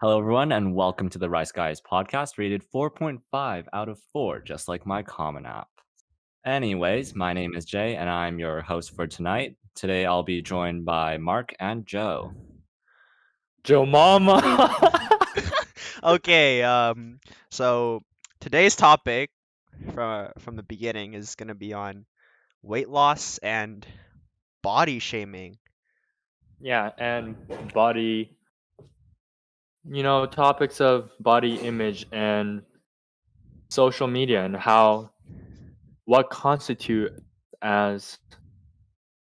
Hello, everyone, and welcome to the Rice Guys podcast, rated 4.5 out of 4, just like my Common App. Anyways, my name is Jay, and I'm your host for tonight. Today, I'll be joined by Mark and Joe. Joe Mama. Okay, so today's topic from the beginning is gonna be on weight loss and body shaming. Yeah, and body, topics of body image and social media and what constitute as,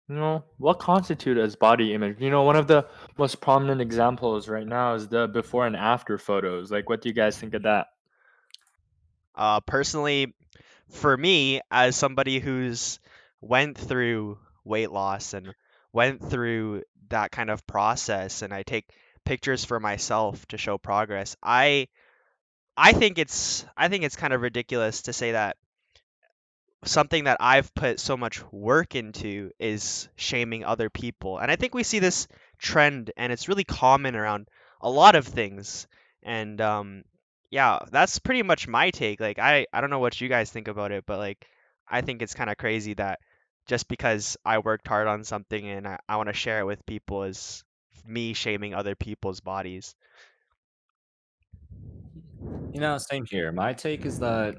what constitute as body image. One of the most prominent examples right now is the before and after photos. Like, what do you guys think of that? Personally, for me, as somebody who's went through weight loss and went through that kind of process, and I take pictures for myself to show progress, I think it's kind of ridiculous to say that something that I've put so much work into is shaming other people. And I think we see this trend, and it's really common around a lot of things. And yeah, that's pretty much my take. Like I don't know what you guys think about it, but like I think it's kind of crazy that just because I worked hard on something and I want to share it with people is me shaming other people's bodies. Same here. My take is that,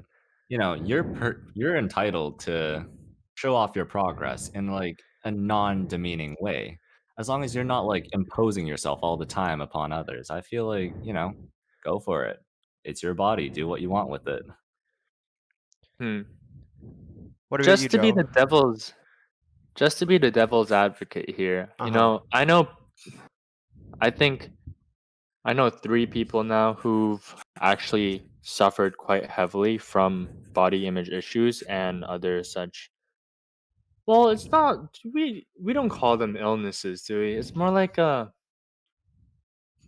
you're entitled to show off your progress in like a non-demeaning way, as long as you're not like imposing yourself all the time upon others. I feel like, go for it. It's your body. Do what you want with it. Hmm. What about you, Just to be Joe? the devil's, just to be the devil's advocate here. Uh-huh. I think I know three people now who've actually suffered quite heavily from body image issues and other such. Well, it's not we don't call them illnesses, do we? It's more like a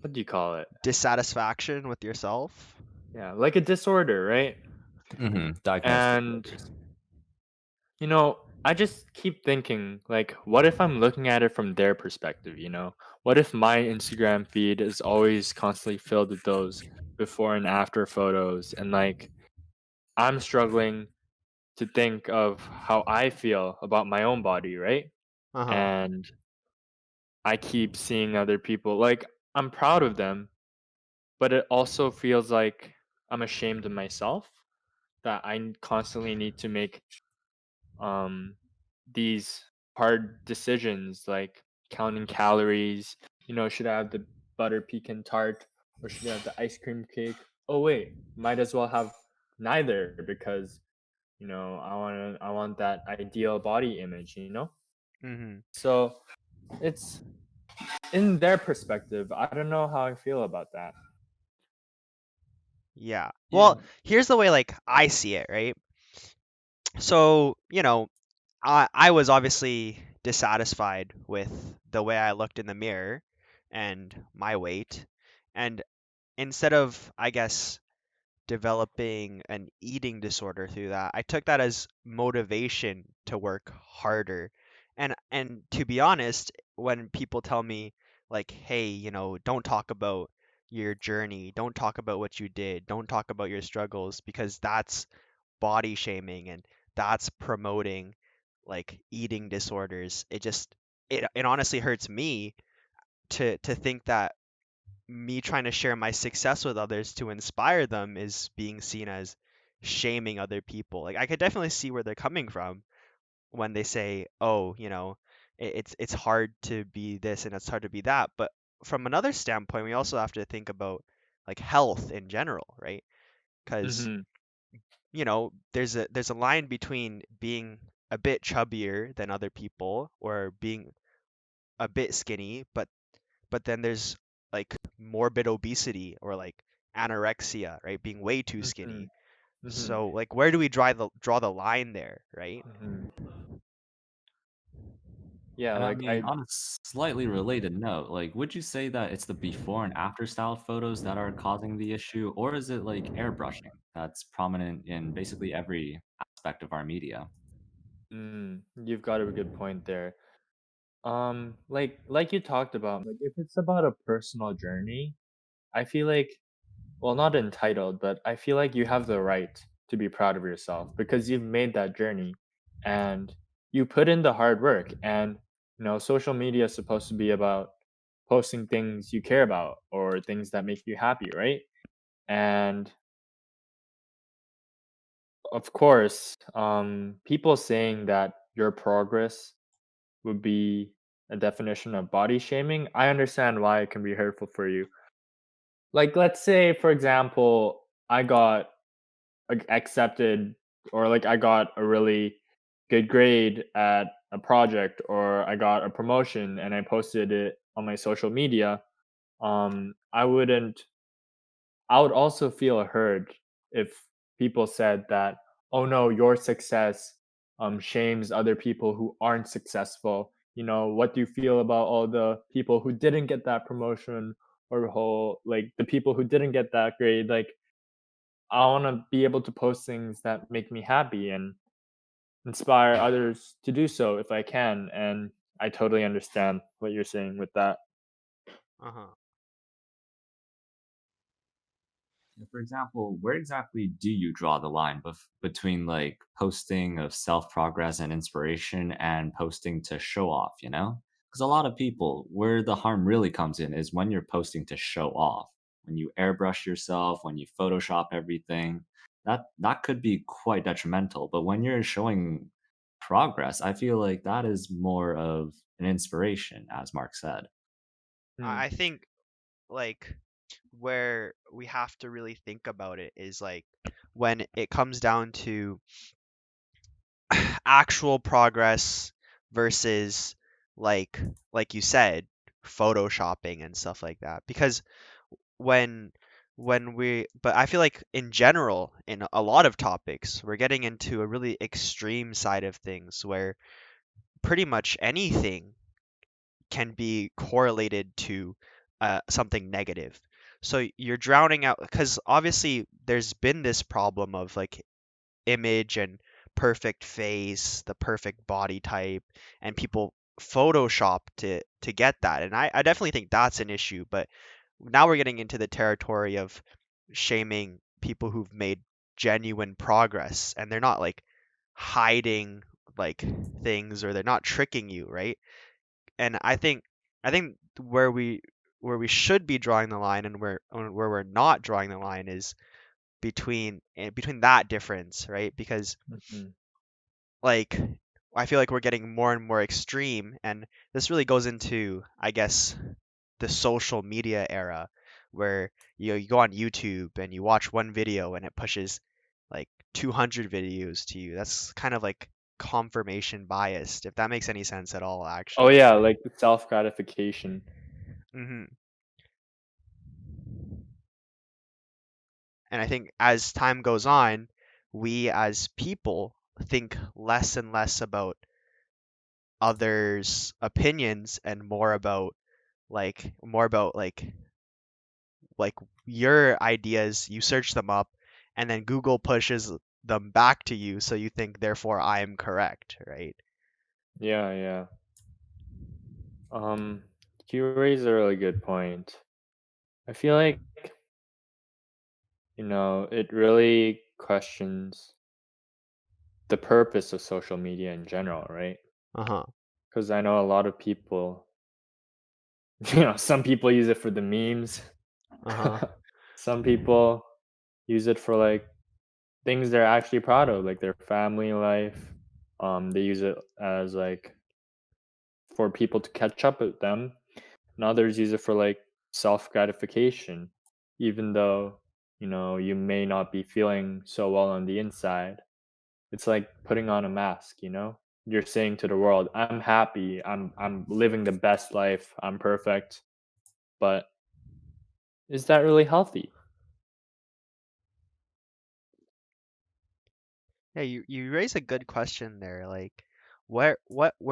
what do you call it? Dissatisfaction with yourself? Yeah, like a disorder, right? Diagnosed And disorders. I just keep thinking like what if I'm looking at it from their perspective? What if my Instagram feed is always constantly filled with those before and after photos and like I'm struggling to think of how I feel about my own body, right? Uh-huh. And I keep seeing other people like I'm proud of them, but it also feels like I'm ashamed of myself that constantly need to make um these hard decisions like counting calories, should I have the butter pecan tart or should I have the ice cream cake? Oh wait, might as well have neither because I want that ideal body image. Mhm. So it's in their perspective. I don't know how I feel about that. Yeah. Yeah. Well, here's the way like I see it, right? So, I was obviously dissatisfied with the way I looked in the mirror and my weight. And instead of, I guess, developing an eating disorder through that, I took that as motivation to work harder. And to be honest, when people tell me like, "Hey, don't talk about your journey, don't talk about what you did, don't talk about your struggles because that's body shaming and that's promoting like eating disorders." It honestly hurts me to think that me trying to share my success with others to inspire them is being seen as shaming other people. Like I could definitely see where they're coming from when they say, "Oh, it's hard to be this and it's hard to be that." But from another standpoint, we also have to think about like health in general, right? Because Hmm. there's a line between being a bit chubbier than other people or being a bit skinny, but then there's like morbid obesity or like anorexia, right? Being way too Hmm. skinny. Hmm. So like where do we draw the line there, right? Hmm. Yeah, And I like mean, I on a slightly related note, like, would you say that it's the before and after style photos that are causing the issue, or is it like airbrushing that's prominent in basically every aspect of our media? you've got a good point there. Like you talked about, like if it's about a personal journey, I feel like, well, not entitled, but I feel like you have the right to be proud of yourself because you've made that journey and you put in the hard work. And, social media is supposed to be about posting things you care about or things that make you happy, right? And of course, people saying that your progress would be a definition of body shaming. I understand why it can be hurtful for you. Like, let's say, for example, I got accepted, or like I got a really good grade at a project, or I got a promotion and I posted it on my social media. I wouldn't I would also feel hurt if people said that, "Oh no, your success shames other people who aren't successful." What do you feel about all the people who didn't get that promotion, or whole like the people who didn't get that grade? Like, I want to be able to post things that make me happy and inspire others to do so if I can. And I totally understand what you're saying with that. Uh-huh. For example, where exactly do you draw the line between like posting of self progress and inspiration and posting to show off, you know? Because a lot of people, where the harm really comes in is when you're posting to show off, when you airbrush yourself, when you Photoshop everything. That could be quite detrimental. But when you're showing progress, I feel like that is more of an inspiration, as Mark said. Hmm. I think like where we have to really think about it is like when it comes down to actual progress versus like like you said, photoshopping and stuff like that. Because when but I feel like in general in a lot of topics we're getting into a really extreme side of things where pretty much anything can be correlated to something negative. So you're drowning out because obviously there's been this problem of like image and perfect face, the perfect body type, and people Photoshop to get that. And I definitely think that's an issue. But now we're getting into the territory of shaming people who've made genuine progress, and they're not like hiding like things or they're not tricking you, right? And I think where we should be drawing the line and where we're not drawing the line is between that difference, right? Because Mhm. like I feel like we're getting more and more extreme, and this really goes into, I guess, the social media era where you go on YouTube and you watch one video and it pushes like 200 videos to you. That's kind of like confirmation biased, if that makes any sense at all, Oh actually. yeah, like self gratification. hmm And I think as time goes on, we as people think less and less about others' opinions and more about like your ideas. You search them up, and then Google pushes them back to you, so you think therefore I am correct, right? Yeah, yeah. Um, you raise a really good point. I feel like, it really questions the purpose of social media in general, right? Uh-huh. Because I know a lot of people, some people use it for the memes. Uh-huh. Some people use it for like things they're actually proud of, like their family life. They use it as like for people to catch up with them, and others use it for like self gratification, even though you may not be feeling so well on the inside. It's like putting on a mask. You're saying to the world, I'm happy, I'm living the best life, I'm perfect. But is that really healthy? Yeah, you raise a good question there. Like, where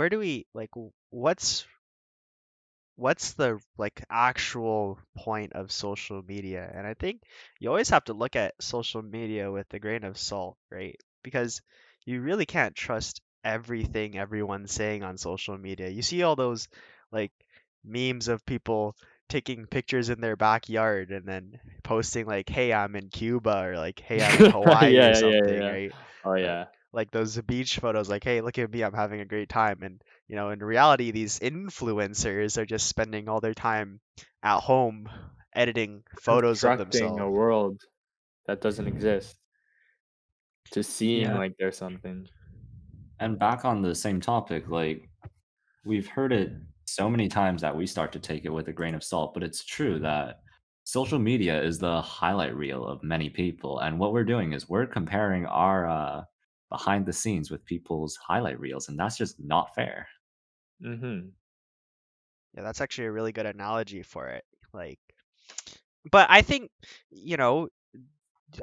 do we like what's the like actual point of social media? And I think you always have to look at social media with a grain of salt, right? Because you really can't trust everything everyone's saying on social media. You see all those like memes of people taking pictures in their backyard and then posting like, "Hey, I'm in Cuba," or like, "Hey, I'm in Hawaii," or Yeah, yeah, something, yeah. right? Oh Like yeah. like those beach photos, like, "Hey, look at me, I'm having a great time." And in reality, these influencers are just spending all their time at home editing photos of Constructing a themselves. world that doesn't exist to seem Yeah, like there's something. and back on the same topic, like we've heard it so many times that we start to take it with a grain of salt, but it's true that social media is the highlight reel of many people. And what we're doing is we're comparing our behind the scenes with people's highlight reels, and that's just not fair. Mm-hmm. Yeah, that's actually a really good analogy for it. Like, but I think, you know,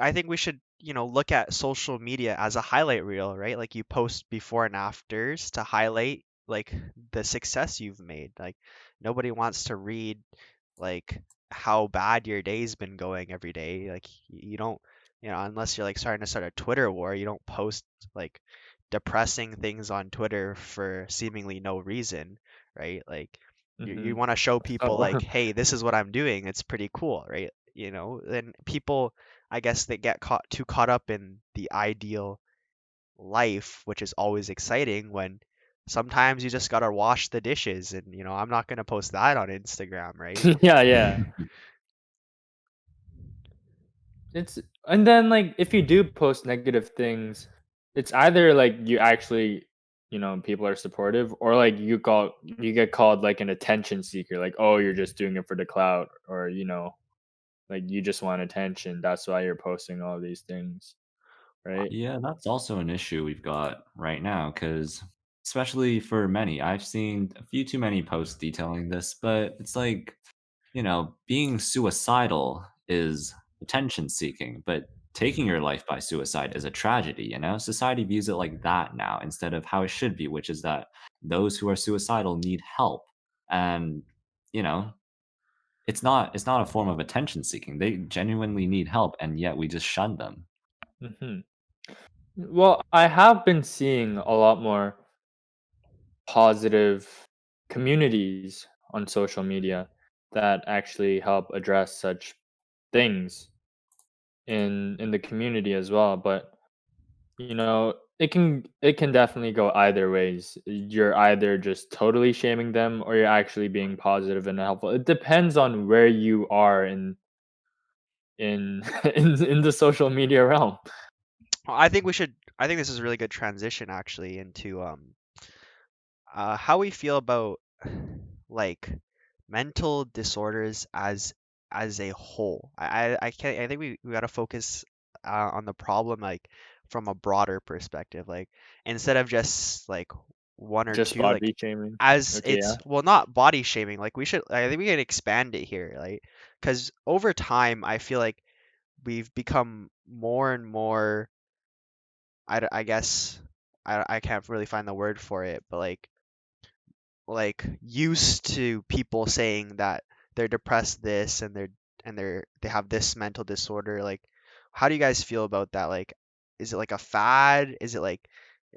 I think we should, look at social media as a highlight reel, right? Like you post before and afters to highlight like the success you've made. Like nobody wants to read like how bad your day's been going every day. Like you don't, unless you're like starting to start a Twitter war, you don't post like depressing things on Twitter for seemingly no reason, right? Like Mm-hmm. you want to show people So like, hey, this is what I'm doing. It's pretty cool, right? And people, I guess, they get too caught up in the ideal life, which is always exciting when sometimes you just gotta wash the dishes and I'm not gonna post that on Instagram, right? yeah, yeah. It's and then like if you do post negative things, it's either like you actually, people are supportive, or like you get called like an attention seeker, like, oh, you're just doing it for the clout, or like you just want attention. That's why you're posting all these things, right? Yeah, that's also an issue we've got right now because, especially for many, I've seen a few too many posts detailing this, but it's like, being suicidal is attention seeking, but taking your life by suicide is a tragedy. Society views it like that now instead of how it should be, which is that those who are suicidal need help. And, you know, it's not a form of attention seeking. They genuinely need help, and yet we just shun them. Hmm. Well, I have been seeing a lot more positive communities on social media that actually help address such things in the community as well. But it can definitely go either ways. You're either just totally shaming them, or you're actually being positive and helpful. It depends on where you are in in the social media realm. Well, I think this is a really good transition actually into how we feel about like mental disorders as a whole. I can't I think we gotta focus on the problem like from a broader perspective. Like instead of just like one or Just two, like body shaming. as Okay, yeah. it's well not body shaming. Like I think we can expand it here, like because over time I feel like we've become more and more I guess I can't really find the word for it, but like used to people saying that they're depressed this and they have this mental disorder. Like how do you guys feel about that? Like is it like a fad? Is it like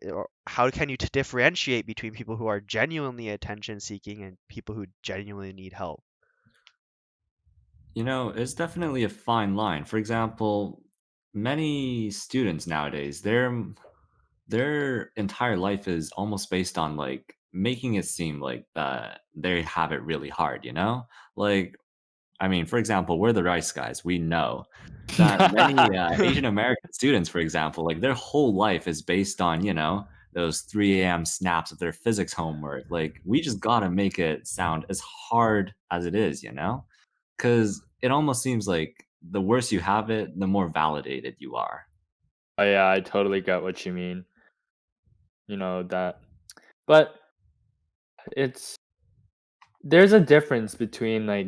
or how can you differentiate between people who are genuinely attention seeking and people who genuinely need help? It's definitely a fine line. For example, many students nowadays, their entire life is almost based on like making it seem like that they have it really hard. Like, I mean, for example, we're the Rice Guys. We know that many Asian American students, for example, like their whole life is based on, those 3 a.m. snaps of their physics homework. Like, we just gotta make it sound as hard as it is. Because it almost seems like the worse you have it, the more validated you are. Oh yeah, I totally get what you mean. That, but it's there's a difference between like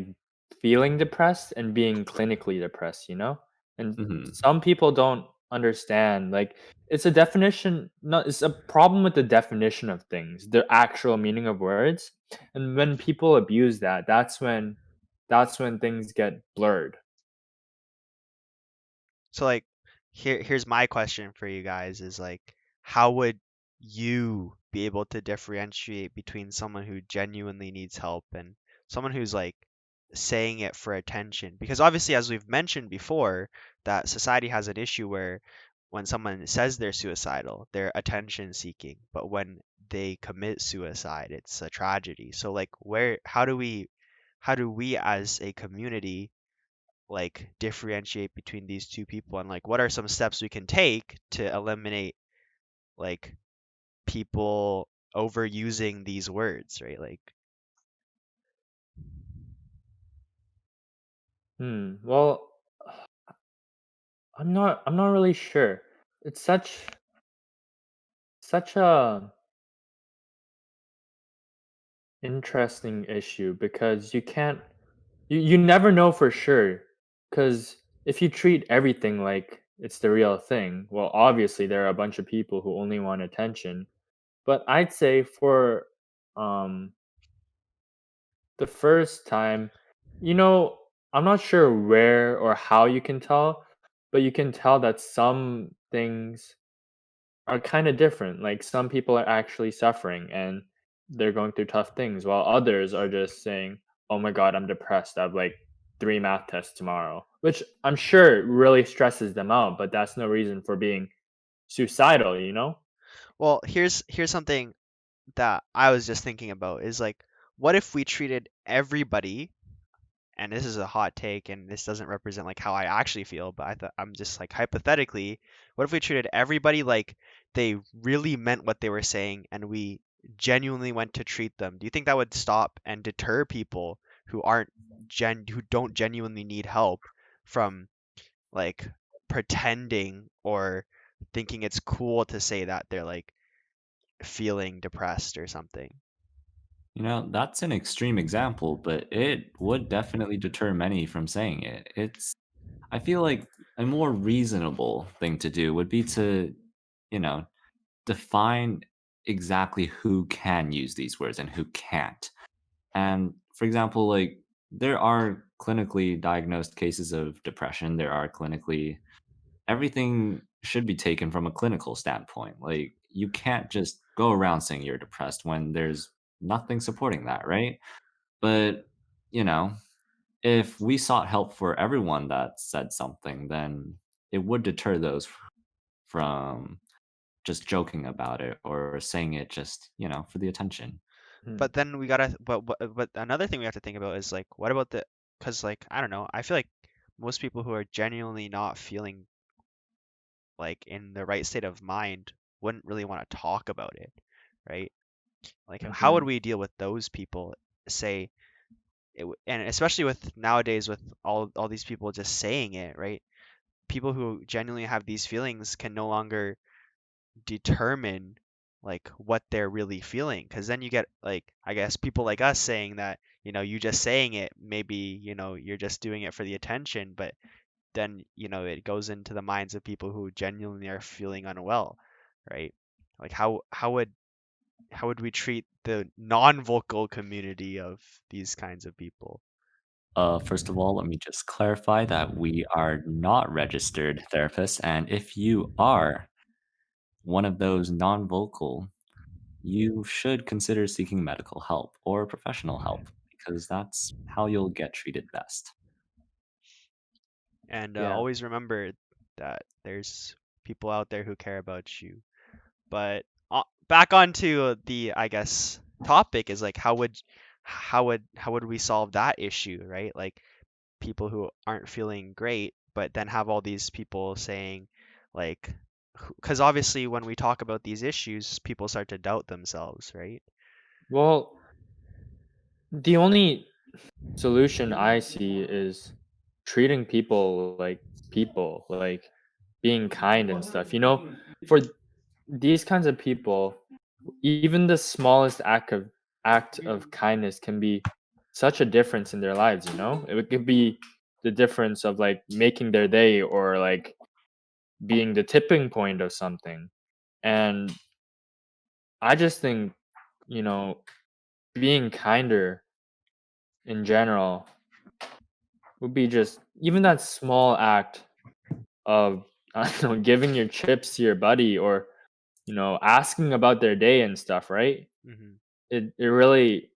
feeling depressed and being clinically depressed, and Mhm. some people don't understand, like, it's a definition, no, it's a problem with the definition of things, the actual meaning of words. And when people abuse that, that's when things get blurred. So like here's my question for you guys is like how would you be able to differentiate between someone who genuinely needs help and someone who's like saying it for attention, because obviously, as we've mentioned before, that society has an issue where when someone says they're suicidal, they're attention seeking, but when they commit suicide, it's a tragedy. So like, where how do we as a community like differentiate between these two people, and like what are some steps we can take to eliminate like people overusing these words, right? Like, Well, I'm not really sure. It's such a interesting issue because you never know for sure. Because if you treat everything like it's the real thing, well, obviously there are a bunch of people who only want attention. But I'd say for um the first time, you know, I'm not sure where or how you can tell, but you can tell that some things are kind of different. Like some people are actually suffering and they're going through tough things, while others are just saying, "Oh my god, I'm depressed. I have like 3 math tests tomorrow," which I'm sure really stresses them out. But that's no reason for being suicidal, you know? well, here's something that I was just thinking about is like, what if we treated everybody, and this is a hot take and this doesn't represent like how I actually feel, but I'm just like hypothetically, what if we treated everybody like they really meant what they were saying and we genuinely went to treat them? Do you think that would stop and deter people who aren't who don't genuinely need help from like pretending or thinking it's cool to say that they're like feeling depressed or something? You know, that's an extreme example, but it would definitely deter many from saying it. I feel like a more reasonable thing to do would be to, you know, define exactly who can use these words and who can't. And for example, like there are clinically diagnosed cases of depression. There are clinically everything should be taken from a clinical standpoint. Like you can't just go around saying you're depressed when there's nothing supporting that, right? But, you know, if we sought help for everyone that said something, then it would deter those from just joking about it or saying it just, for the attention. Hmm. But then we gotta, but another thing we have to think about is like, what about the, because like, I don't know, I feel like most people who are genuinely not feeling like in the right state of mind wouldn't really want to talk about it, right? Like, how would Hmm. we deal with those people? Say, and especially with nowadays with all these people just saying it, right? People who genuinely have these feelings can no longer determine like what they're really feeling, because then you get like, I guess, people like us saying that, you just saying it, maybe, you're just doing it for the attention, but then, it goes into the minds of people who genuinely are feeling unwell, right? Like, how would we treat the non-vocal community of these kinds of people? First of all, let me just clarify that we are not registered therapists, and if you are one of those non-vocal, you should consider seeking medical help or professional help because that's how you'll get treated best. And Yeah. always remember that there's people out there who care about you. But back onto the, I guess, topic is like, how would we solve that issue, right? Like, people who aren't feeling great, but then have all these people saying, like, because obviously when we talk about these issues, people start to doubt themselves, right? Well, the only solution I see is treating people, like being kind and stuff. For these kinds of people, even the smallest act of kindness can be such a difference in their lives, you know? It could be the difference of like making their day or like being the tipping point of something. And I just think, you know, being kinder in general would be just even that small act of I don't know, giving your chips to your buddy or asking about their day and stuff, right? Hmm. It really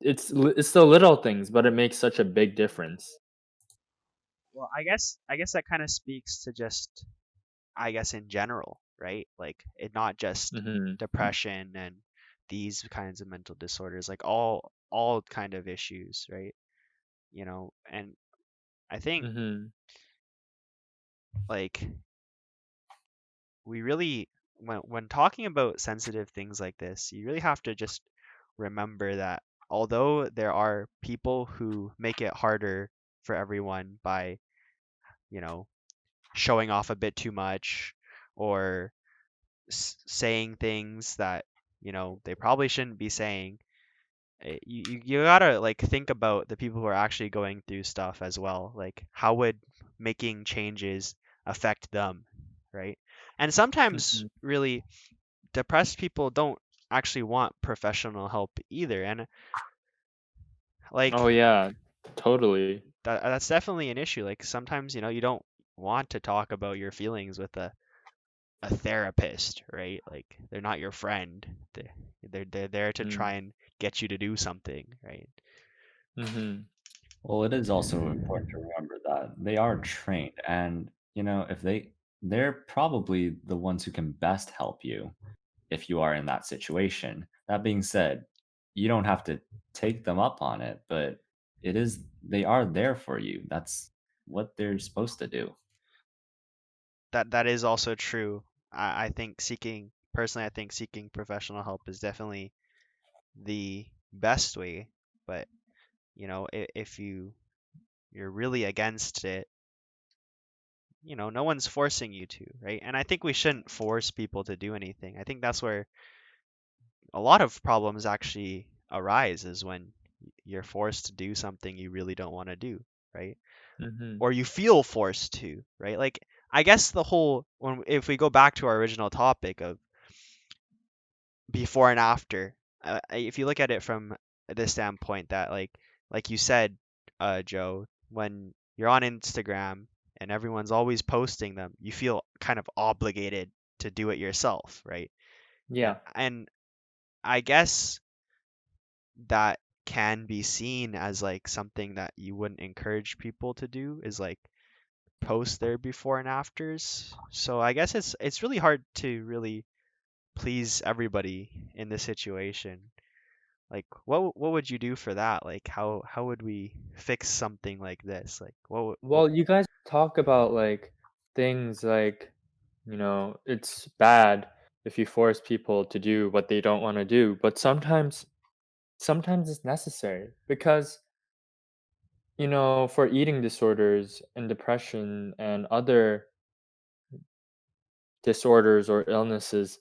it's the little things, but it makes such a big difference. Well, I guess that kind of speaks to just, I guess, in general, right? Like it not just Mhm. depression and these kinds of mental disorders, like all kind of issues, right? And I think Mhm. like we really, when talking about sensitive things like this, you really have to just remember that although there are people who make it harder for everyone by, you know, showing off a bit too much, or saying things that, they probably shouldn't be saying, you gotta like think about the people who are actually going through stuff as well. Like, how would making changes affect them, right? And sometimes Mhm. really depressed people don't actually want professional help either. And Oh, like yeah. Totally. that's definitely an issue. Like sometimes, you don't want to talk about your feelings with a therapist, right? Like they're not your friend. They're there to try Mm. and get you to do something, right? Mhm. Well, it is also important to remember that they are trained and, if they're probably the ones who can best help you if you are in that situation. That being said, you don't have to take them up on it, but they are there for you. That's what they're supposed to do. That is also true. I think personally, I think seeking professional help is definitely the best way. But if you're really against it, no one's forcing you to, right? And I think we shouldn't force people to do anything. I think that's where a lot of problems actually arise, is when you're forced to do something you really don't want to do, right? Mhm. Or you feel forced to, right? Like I guess the whole when if we go back to our original topic of before and after, if you look at it from this standpoint that like you said, Joe, when you're on Instagram and everyone's always posting them, you feel kind of obligated to do it yourself, right? And Yeah. and I guess that can be seen as like something that you wouldn't encourage people to do, is like post their before and afters. So I guess it's really hard to really please everybody in this situation. Like what would you do for that? Like how would we fix something like this? Like what Well, you guys talk about, like, things like, it's bad if you force people to do what they don't wanna do, but sometimes it's necessary because, for eating disorders and depression and other disorders or illnesses,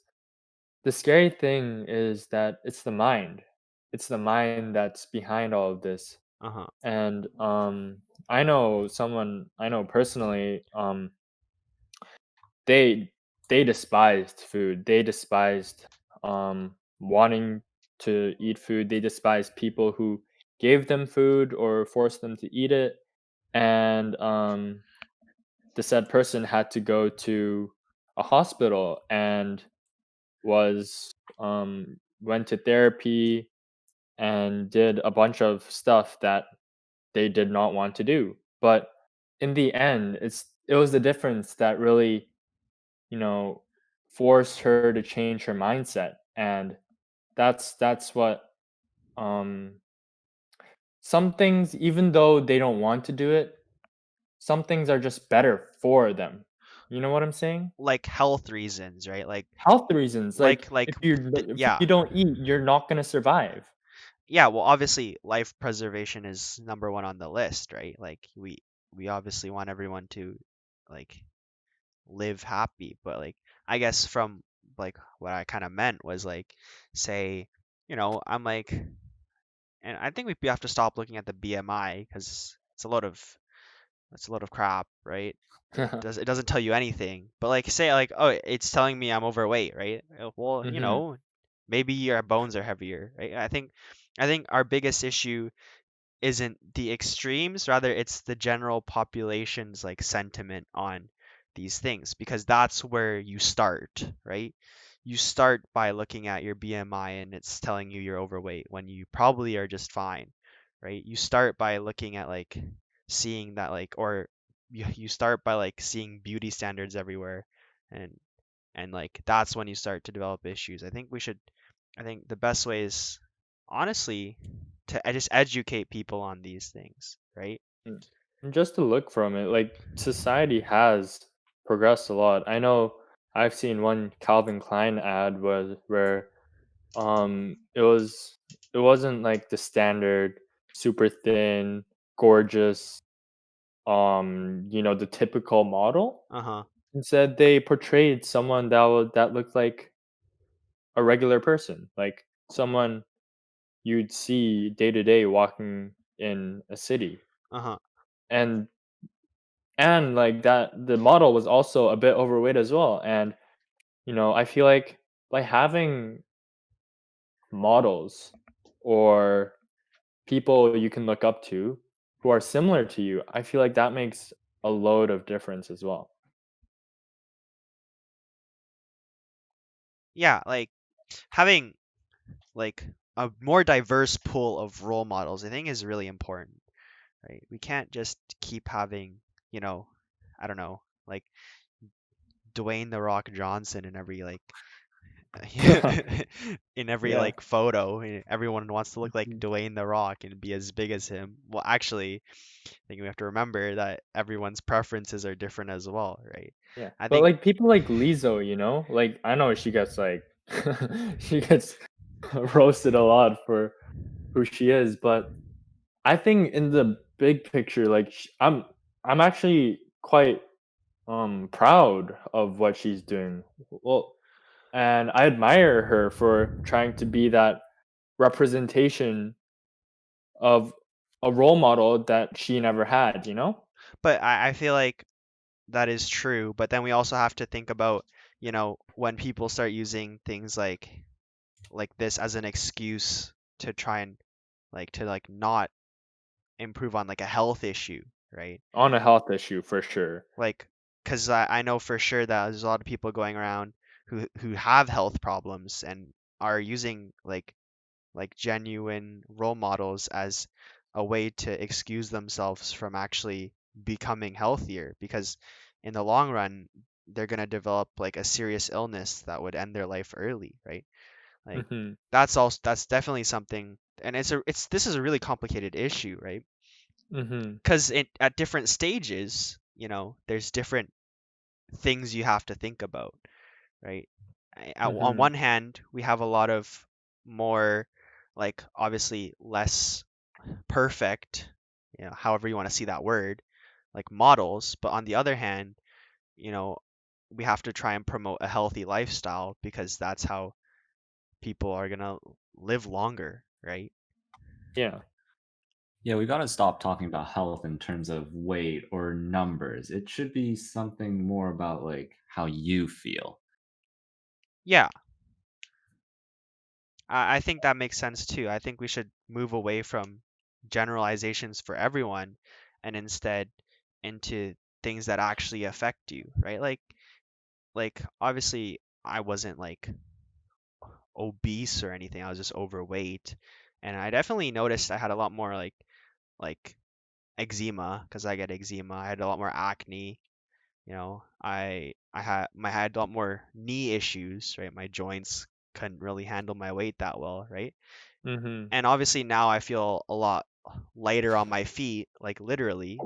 the scary thing is that it's the mind. It's the mind that's behind all of this. uh-huh. And I know personally, they they despised food. They despised wanting to eat food. They despised people who gave them food or forced them to eat it. And the said person had to go to a hospital and was went to therapy and did a bunch of stuff that they did not want to do. But in the end, it was the difference that really, you know, forced her to change her mindset. And that's what um some things, even though they don't want to do it, some things are just better for them. You know what I'm saying? Like health reasons, right? Like Health reasons, like like if yeah. you don't eat, you're not gonna survive. Yeah, well, obviously, life preservation is number one on the list, right? Like we obviously want everyone to like live happy, but like I guess from like what I kind of meant was like, say, I'm like, and I think we have to stop looking at the BMI because it's a load of crap, right? It doesn't tell you anything. But like say like, oh, it's telling me I'm overweight, right? Well, Mhm. maybe your bones are heavier, right? I think our biggest issue isn't the extremes, rather it's the general population's like sentiment on these things, because that's where you start, right? you start by looking at your BMI and it's telling you you're overweight when you probably are just fine, right? You start by looking at like seeing that like or you start by like seeing beauty standards everywhere and like that's when you start to develop issues. I think the best way is honestly to just educate people on these things, right? Mm. And just to look from it, like society has progressed a lot. I know I've seen one Calvin Klein ad was where it wasn't like the standard super thin, gorgeous, the typical model. Uh-huh. Instead, they portrayed someone that looked like a regular person, like someone you'd see day to day walking in a city. Uh-huh. And like that the model was also a bit overweight as well. And I feel like by having models or people you can look up to who are similar to you, I feel like that makes a load of difference as well. Yeah, like having like a more diverse pool of role models I think is really important, right? We can't just keep having, you know, I don't know, like Dwayne the Rock Johnson in every like in every Yeah. like photo. Everyone wants to look like Dwayne the Rock and be as big as him. Well, actually, I think we have to remember that everyone's preferences are different as well, right? Yeah. I But think like people like Lizzo, like I know she gets like she gets roasted a lot for who she is, but I think in the big picture, like I'm actually quite proud of what she's doing. Well, and I admire her for trying to be that representation of a role model that she never had, you know? but I feel like that is true, but then we also have to think about, when people start using things like this as an excuse to try and to like not improve on like a health issue, right? On a health issue for sure. Like, because I know for sure that there's a lot of people going around who have health problems and are using like genuine role models as a way to excuse themselves from actually becoming healthier because in the long run they're going to develop like a serious illness that would end their life early, right? Like Mhm. that's definitely something, and this is a really complicated issue, right? Mhm. Because at different stages, there's different things you have to think about, right? On Mhm. one hand, we have a lot of more, like, obviously less perfect, however you want to see that word, like models. But on the other hand, you know, we have to try and promote a healthy lifestyle because that's how people are gonna live longer, right? Yeah. Yeah, we gotta stop talking about health in terms of weight or numbers. It should be something more about like how you feel. Yeah, I think that makes sense too. I think we should move away from generalizations for everyone and instead into things that actually affect you, right? Like obviously I wasn't like obese or anything. I was just overweight. And I definitely noticed I had a lot more like eczema because I get eczema. I had a lot more acne. I had a lot more knee issues, right? My joints couldn't really handle my weight that well, right? Mhm. And obviously now I feel a lot lighter on my feet, like literally.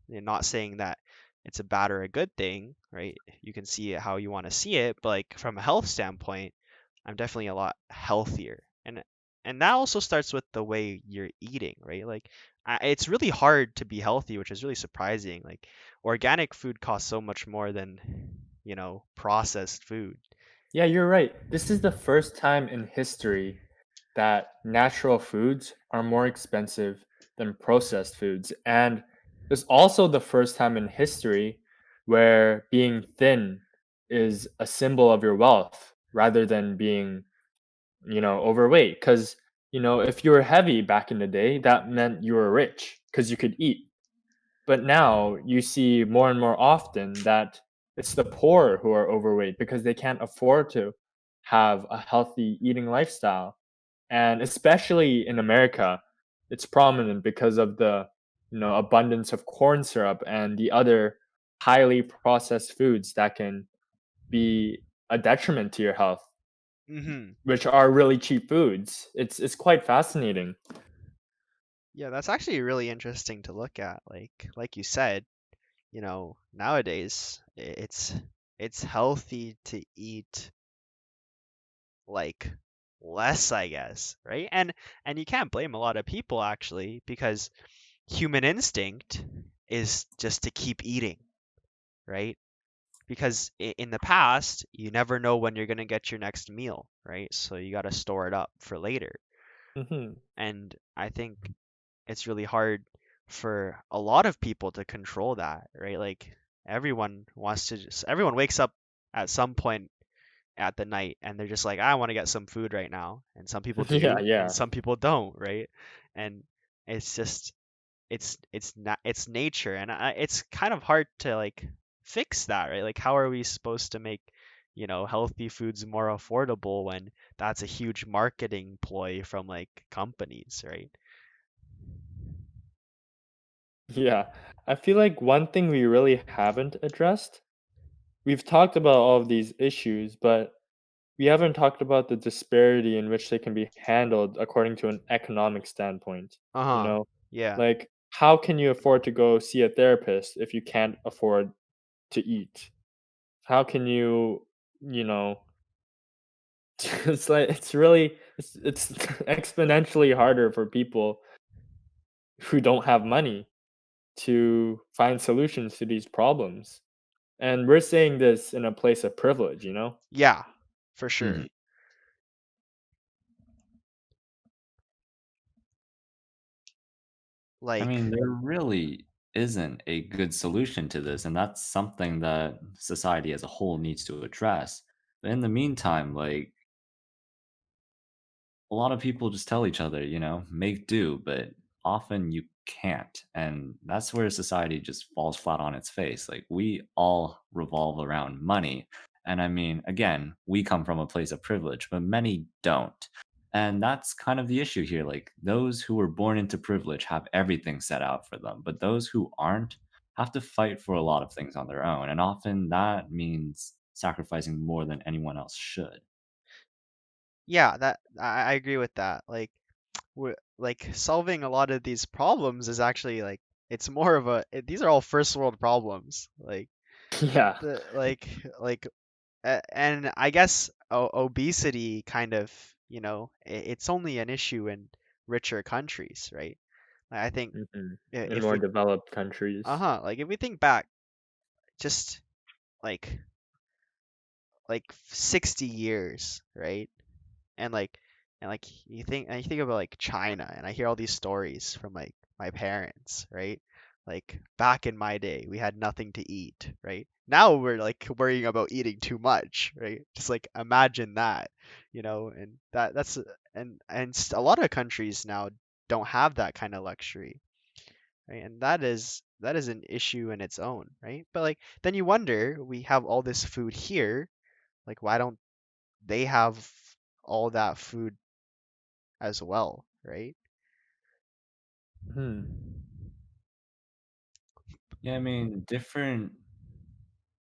Not saying that it's a bad or a good thing, right? You can see it how you want to see it, but like from a health standpoint, I'm definitely a lot healthier. And that also starts with the way you're eating, right? Like it's really hard to be healthy, which is really surprising. Like organic food costs so much more than, processed food. Yeah, you're right. This is the first time in history that natural foods are more expensive than processed foods. And it's also the first time in history where being thin is a symbol of your wealth rather than being, overweight. Because, if you were heavy back in the day, that meant you were rich because you could eat. But now you see more and more often that it's the poor who are overweight because they can't afford to have a healthy eating lifestyle. And especially in America, it's prominent because of the abundance of corn syrup and the other highly processed foods that can be a detriment to your health, Hmm. which are really cheap foods. It's quite fascinating. Yeah, that's actually really interesting to look at. Like you said, nowadays it's healthy to eat like less, I guess, right? And you can't blame a lot of people actually because human instinct is just to keep eating, right? Because in the past, you never know when you're going to get your next meal, right? So you got to store it up for later. Hmm. And I think it's really hard for a lot of people to control that, right? Like everyone wakes up at some point at the night and they're just like, I want to get some food right now. And some people Yeah, do, and yeah. some people don't, right? And it's just it's nature, and it's kind of hard to like fix that, right? Like, how are we supposed to make healthy foods more affordable when that's a huge marketing ploy from like companies, right? Yeah. I feel like one thing we really haven't addressed, we've talked about all of these issues, but we haven't talked about the disparity in which they can be handled according to an economic standpoint. You Uh-huh. know, Yeah. like how can you afford to go see a therapist if you can't afford to eat? How can you know, it's like it's exponentially harder for people who don't have money to find solutions to these problems. And we're saying this in a place of privilege, you know? Yeah, for sure. Mhm. I Like, mean, there really isn't a good solution to this, and that's something that society as a whole needs to address. But in the meantime, like, a lot of people just tell each other, make do, but often you can't. And that's where society just falls flat on its face. Like, we all revolve around money. And I mean, again, we come from a place of privilege, but many don't. And that's kind of the issue here. Like, those who were born into privilege have everything set out for them, but those who aren't have to fight for a lot of things on their own. And often that means sacrificing more than anyone else should. yeah, that I agree with that. Like solving a lot of these problems is actually like it's more of these are all first world problems. Like Yeah. the like and I guess obesity kind of, it's only an issue in richer countries, right? Like, I think Mhm. In if more we developed countries. uh-huh, like if we think back just like 60 years, right? And you think about like China, and I hear all these stories from like my parents, right? Like back in my day, we had nothing to eat, right? Now we're like worrying about eating too much, right? Just like imagine that, and a lot of countries now don't have that kind of luxury, right? And that is an issue in its own, right? But like then you wonder, we have all this food here, like why don't they have all that food as well, right? Hmm. Yeah, I mean, different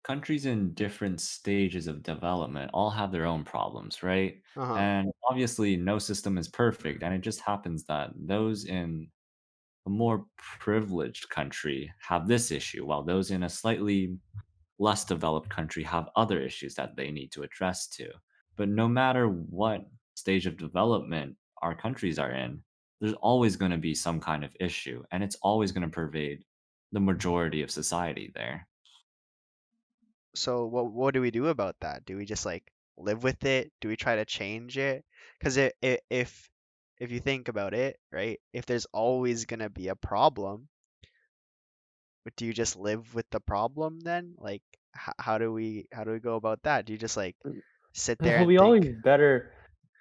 countries in different stages of development all have their own problems, right? Uh-huh. And obviously, no system is perfect. And it just happens that those in a more privileged country have this issue, while those in a slightly less developed country have other issues that they need to address too. But no matter what stage of development our countries are in, there's always going to be some kind of issue, and it's always going to pervade the majority of society there. So what do we do about that? Do we just like live with it? Do we try to change it? Because if you think about it, right? If there's always gonna be a problem, but do you just live with the problem then? Like how do we go about that? Do you just like sit there Well, and think,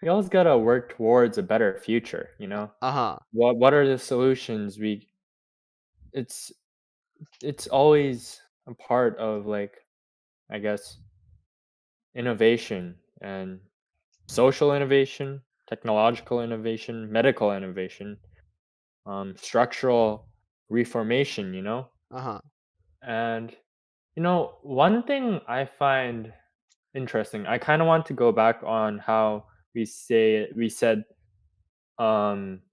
we always gotta work towards a better future, you know? uh-huh, What are the solutions we it's it's always a part of like, I guess, innovation and social innovation, technological innovation, medical innovation, structural reformation, Uh-huh. And one thing I find interesting, I kind of want to go back on how we said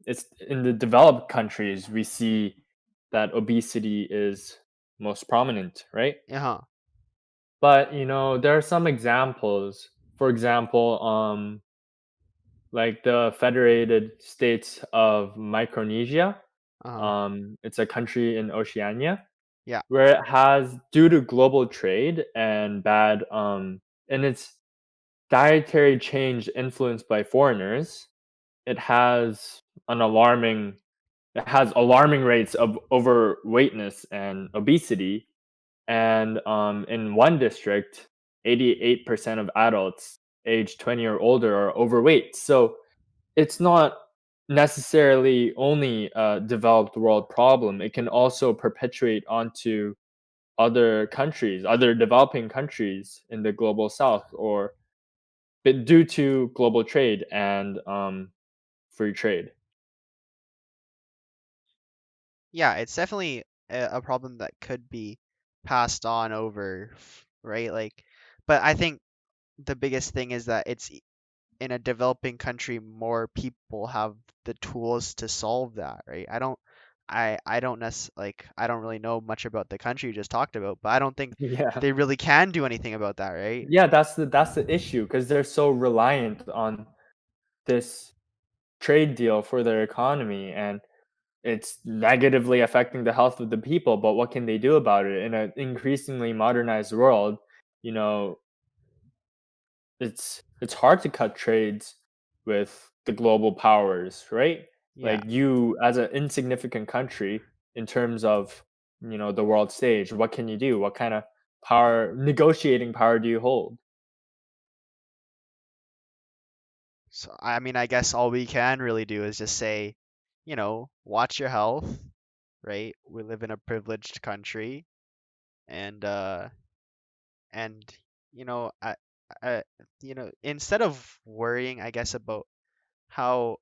it's in the developed countries we see that obesity is most prominent, right? Uh-huh. But there are some examples. For example, like the Federated States of Micronesia. Uh-huh. It's a country in Oceania Yeah. where it has, due to global trade and bad and its dietary change influenced by foreigners, it has an alarming it has alarming rates of overweightness and obesity. And in one district, 88% of adults aged 20 or older are overweight. So it's not necessarily only a developed world problem. It can also perpetuate onto other countries, other developing countries in the global south, or but due to global trade and free trade. Yeah, it's definitely a problem that could be passed on over, right? Like, but I think the biggest thing is that in a developing country, more people have the tools to solve that, right? I don't I don't really know much about the country you just talked about, but I don't think Yeah. they really can do anything about that, right? Yeah, that's the issue because they're so reliant on this trade deal for their economy, and it's negatively affecting the health of the people. But what can they do about it in an increasingly modernized world? You know, it's hard to cut trades with the global powers, right? Yeah. Like you as an insignificant country in terms of, the world stage, what can you do? What kind of negotiating power do you hold? So I mean, I guess all we can really do is just say, watch your health, right? We live in a privileged country, and and you know, I instead of worrying, I guess, about how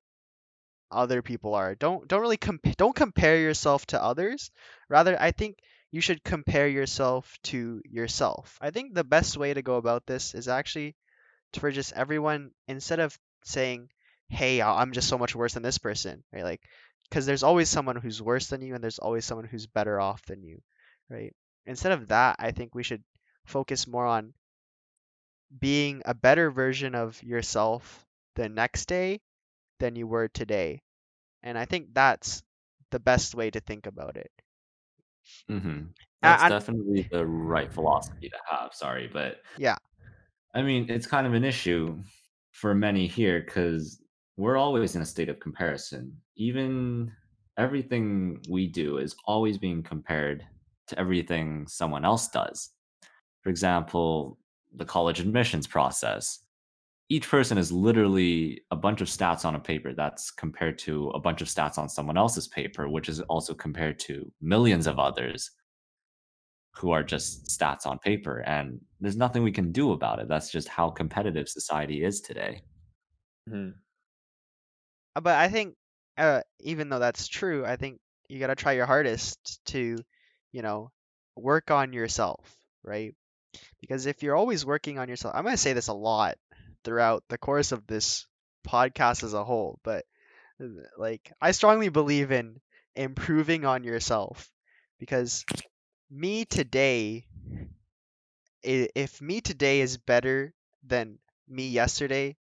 other people are, don't really don't compare yourself to others. Rather, I think you should compare yourself to yourself. I think the best way to go about this is actually for just everyone, instead of saying, "Hey, I'm just so much worse than this person," right? Like, because there's always someone who's worse than you, and there's always someone who's better off than you, right? Instead of that, I think we should focus more on being a better version of yourself the next day than you were today. And I think that's the best way to think about it. Mhm. That's And definitely the right philosophy to have, sorry, but yeah, I mean, it's kind of an issue for many here because we're always in a state of comparison. Even everything we do is always being compared to everything someone else does. For example, the college admissions process. Each person is literally a bunch of stats on a paper that's compared to a bunch of stats on someone else's paper, which is also compared to millions of others who are just stats on paper. And there's nothing we can do about it. That's just how competitive society is today. Mhm. but I think even though that's true, I think you got to try your hardest to, you know, work on yourself, right? Because if you're always working on yourself, I'm going to say this a lot throughout the course of this podcast as a whole, but like I strongly believe in improving on yourself because me today, if me today is better than me yesterday,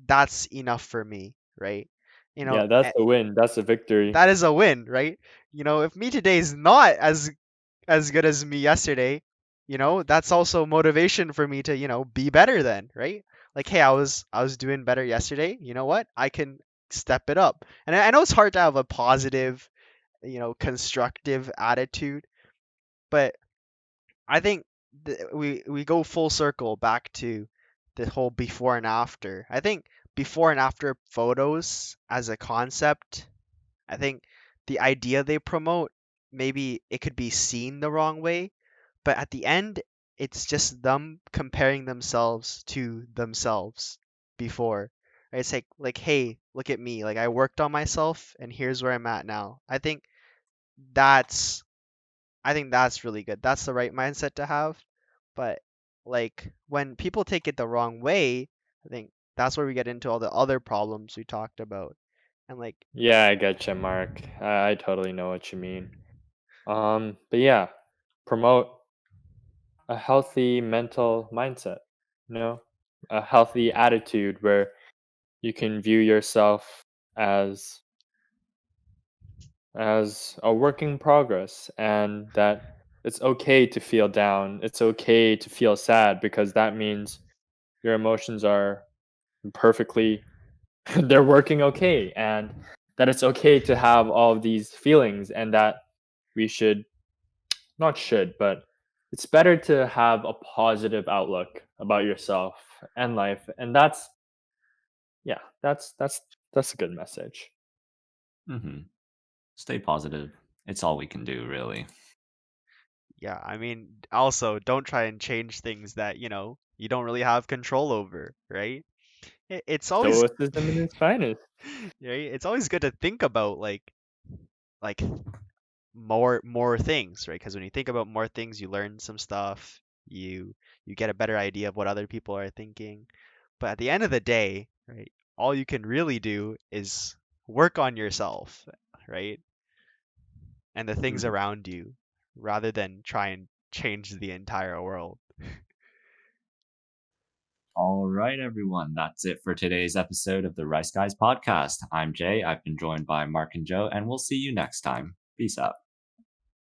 that's enough for me, right? You know, Yeah, that's a win. That's a victory. that is a win, right? If me today is not as good as me yesterday, that's also motivation for me to, be better then, right? Like, hey, I was doing better yesterday. You know what? I can step it up. And I know it's hard to have a positive, constructive attitude, but I think we go full circle back to the whole before and after. I think before and after photos as a concept, I think the idea they promote, maybe it could be seen the wrong way, but at the end, it's just them comparing themselves to themselves before. Right? It's like, hey, look at me. Like I worked on myself and here's where I'm at now. That's I think that's really good. That's the right mindset to have. But like when people take it the wrong way, I think that's where we get into all the other problems we talked about. And like, Yeah, I get you, Mark. I totally know what you mean. But yeah, promote a healthy mental mindset, you know, a healthy attitude where you can view yourself as a work in progress, and that it's okay to feel down. It's okay to feel sad because that means your emotions are perfectly they're working okay, and that it's okay to have all of these feelings, and that we should not should, but it's better to have a positive outlook about yourself and life, and that's yeah, that's a good message. Mhm. Stay positive. It's all we can do, really. yeah, I mean, also don't try and change things that, you don't really have control over, right? It's always Stoicism in its finest. right? It's always good to think about like more things, right? Because when you think about more things, you learn some stuff, you get a better idea of what other people are thinking. But at the end of the day, right, all you can really do is work on yourself, right? And the things Mhm. around you rather than try and change the entire world. All right, everyone. That's it for today's episode of the Rice Guys podcast. I'm Jay. I've been joined by Mark and Joe, and we'll see you next time. Peace out.